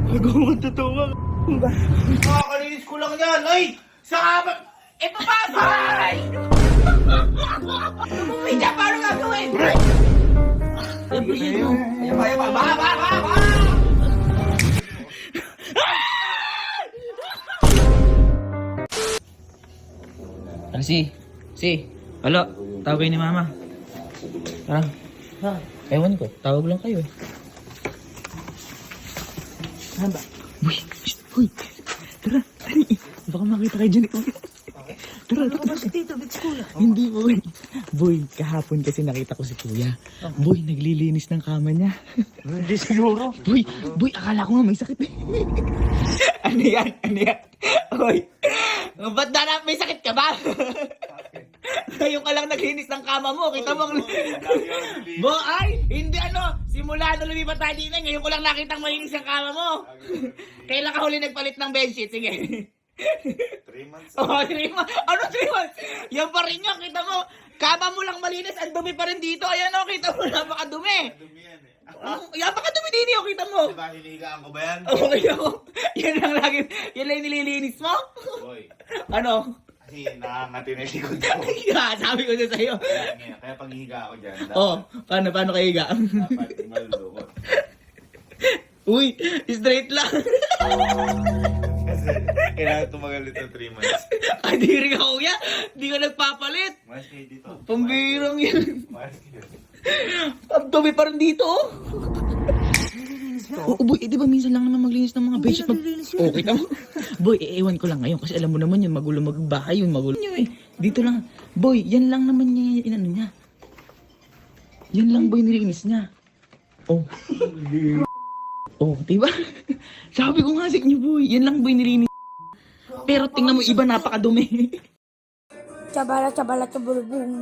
Nagawang totoo ka. Kakalinis ko lang yan. Ay! Saka ito pa! Ay! Pumidya, paano gagawin? Ba! Ano si? Alo, tawag kayo ni mama. Tara. Ewan ko, tawag lang kayo. Ano ba? Uy, tara. Baka makita kayo dyan. Tara. Dito, bitch ko. Hindi, boy. Boy, kahapon kasi nakita ko si kuya. Boy, naglilinis ng kama niya. Hindi siguro. Boy, akala ko nga may sakit. Ano yan? Boy, ba't na may sakit ka ba? Ngayon ka lang naglinis ng kama mo. Kita mo. Ay, hindi simula na lumipat tayo din, ngayon ko lang nakitang malinis ang kama mo. Kailan ka huli nagpalit ng bedsheet? Sige. 3 months. Oh, 3 months. Ano 3 months? Yan pa rin yan. Kita mo, kama mo lang malinis. Ang dumi pa rin dito. Ayan kita mo, napakadumi. Dumi yan eh. Napakadumi din yun, kita mo. Diba, hinihigaan ko ba yan? Okay ako. Yan lang nililinis mo? Boy, Ano? kasi nakangati na yung likod ko. Sabi ko na sa'yo. Kaya pag hihiga ako dyan, Paano kayo higa? dapat malulukot. Uy, straight lang. Kasi kailangan tumagal ito 3 months. Kadiri ka kuya. Di ka nagpapalit. Mas kayo dito. Pambirang yan. Mas kayo. Ang dumi pa rin dito. Oo, boy, di ba minsan lang naman maglinis ng mga bedsheet? Oo, kita mo. Boy, ewan ko lang ngayon kasi alam mo naman yun, magulo magbahay yun, magulo. Dito lang. Boy, yan lang naman niya, inano niya. Yan lang boy, nilinis niya. Oh. Oh, di ba? Sabi ko nga sa inyo, boy, yan lang boy, nilinis. Pero tingnan mo, iba napakadumi. Chabala, chabala, chabulubong.